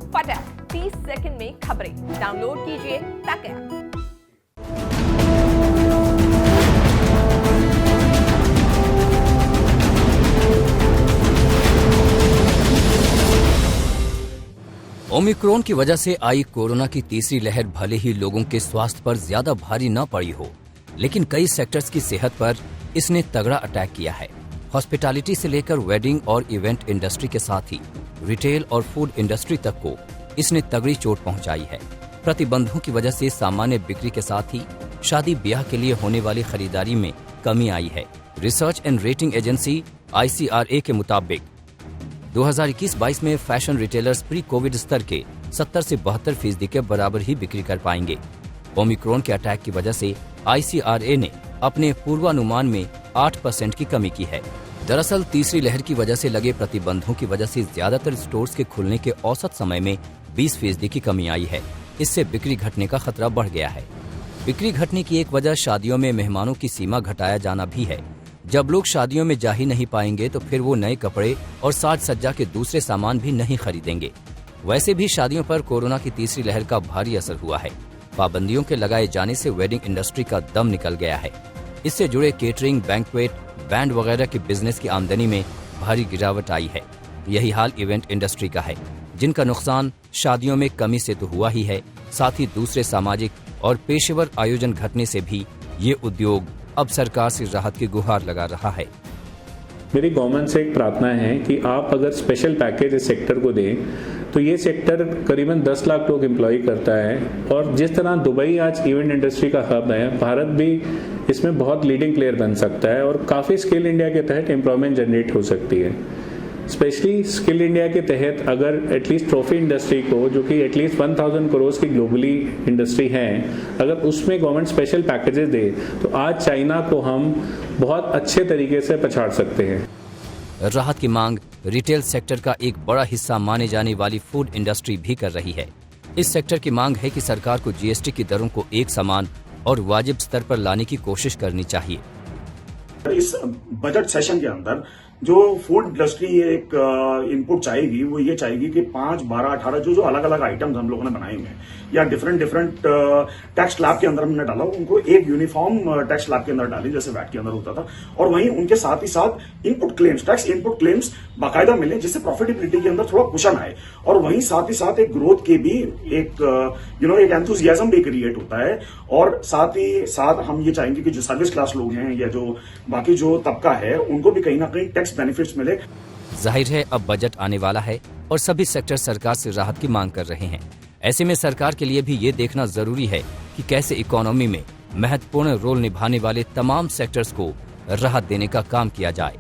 फटाक 30 सेकंड में खबरें डाउनलोड कीजिए तक ऐप। ओमिक्रॉन की वजह से आई कोरोना की तीसरी लहर भले ही लोगों के स्वास्थ्य पर ज्यादा भारी न पड़ी हो, लेकिन कई सेक्टर्स की सेहत पर इसने तगड़ा अटैक किया है। हॉस्पिटैलिटी से लेकर वेडिंग और इवेंट इंडस्ट्री के साथ ही रिटेल और फूड इंडस्ट्री तक को इसने तगड़ी चोट पहुंचाई है। प्रतिबंधों की वजह से सामान्य बिक्री के साथ ही शादी ब्याह के लिए होने वाली खरीदारी में कमी आई है। Research and rating agency ICRA के मुताबिक 2021-22 में फैशन रिटेलर्स प्री कोविड स्तर के 70 से 72% के बराबर ही बिक्री कर पाएंगे। ओमिक्रॉन के अटैक की वजह से ICRA ने अपने पूर्वानुमान में 8% की कमी की है। दरअसल तीसरी लहर की वजह से लगे प्रतिबंधों की वजह से ज्यादातर स्टोर्स के खुलने के औसत समय में 20% की कमी आई है। इससे बिक्री घटने का खतरा बढ़ गया है। बिक्री घटने की एक वजह शादियों में मेहमानों की सीमा घटाया जाना भी है। जब लोग शादियों में जा ही नहीं पाएंगे तो फिर वो नए कपड़े और साज सज्जा के दूसरे सामान भी नहीं खरीदेंगे। वैसे भी शादियों पर कोरोना की तीसरी लहर का भारी असर हुआ है। पाबंदियों के लगाए जाने से वेडिंग इंडस्ट्री का दम निकल गया है। इससे जुड़े केटरिंग, बैंक्वेट, बैंड वगैरह के बिजनेस की आमदनी में भारी गिरावट आई है। यही हाल इवेंट इंडस्ट्री का है, जिनका नुकसान शादियों में कमी से तो हुआ ही है, साथ ही दूसरे सामाजिक और पेशेवर आयोजन घटने से भी ये उद्योग अब सरकार से राहत की गुहार लगा रहा है। मेरी गवर्नमेंट से एक प्रार्थना है कि आप अगर स्पेशल पैकेज इस सेक्टर को दें तो ये सेक्टर करीबन 10 लाख लोग एम्प्लॉय करता है, और जिस तरह दुबई आज इवेंट इंडस्ट्री का हब है, भारत भी इसमें बहुत लीडिंग प्लेयर बन सकता है और काफ़ी स्किल इंडिया के तहत एम्प्लॉयमेंट जनरेट हो सकती है। स्पेशली स्किल इंडिया के तहत अगर एटलीस्ट ट्रॉफी इंडस्ट्री को, जो कि एटलीस्ट 1000 करोड़ की ग्लोबली इंडस्ट्री है, अगर उसमें गवर्नमेंट स्पेशल पैकेजेस दे तो आज चाइना को हम बहुत अच्छे तरीके से पछाड़ सकते हैं। राहत की मांग रिटेल सेक्टर का एक बड़ा हिस्सा माने जाने वाली फूड इंडस्ट्री भी कर रही है। इस सेक्टर की मांग है कि सरकार को GST की दरों को एक समान और वाजिब स्तर पर लाने की कोशिश करनी चाहिए। इस बजट सेशन के अंदर जो फूड इंडस्ट्री एक इनपुट चाहेगी वो ये चाहेगी कि 5, 12, 18 जो अलग अलग आइटम्स हम लोगों ने बनाए हुए हैं या डिफरेंट टैक्स स्लैब के अंदर हमने डाला, उनको एक यूनिफॉर्म टैक्स स्लैब के अंदर डाली जैसे वैट के अंदर होता था, और वहीं उनके साथ ही साथ input claims, tax input claims बाकायदा मिले, जिससे प्रॉफिटेबिलिटी के अंदर थोड़ा कुशन आए, और वहीं साथ ही साथ एक ग्रोथ के भी एक एक एंथुजियाज्म भी क्रिएट होता है। और साथ ही साथ हम ये चाहेंगे कि जो सर्विस क्लास लोग हैं या जो बाकी जो तबका है उनको भी कहीं ना कहीं टैक्स बेनिफिट्स मिले। जाहिर है अब बजट आने वाला है और सभी सेक्टर सरकार से राहत की मांग कर रहे हैं। ऐसे में सरकार के लिए भी ये देखना जरूरी है कि कैसे इकोनॉमी में महत्वपूर्ण रोल निभाने वाले तमाम सेक्टर्स को राहत देने का काम किया जाए।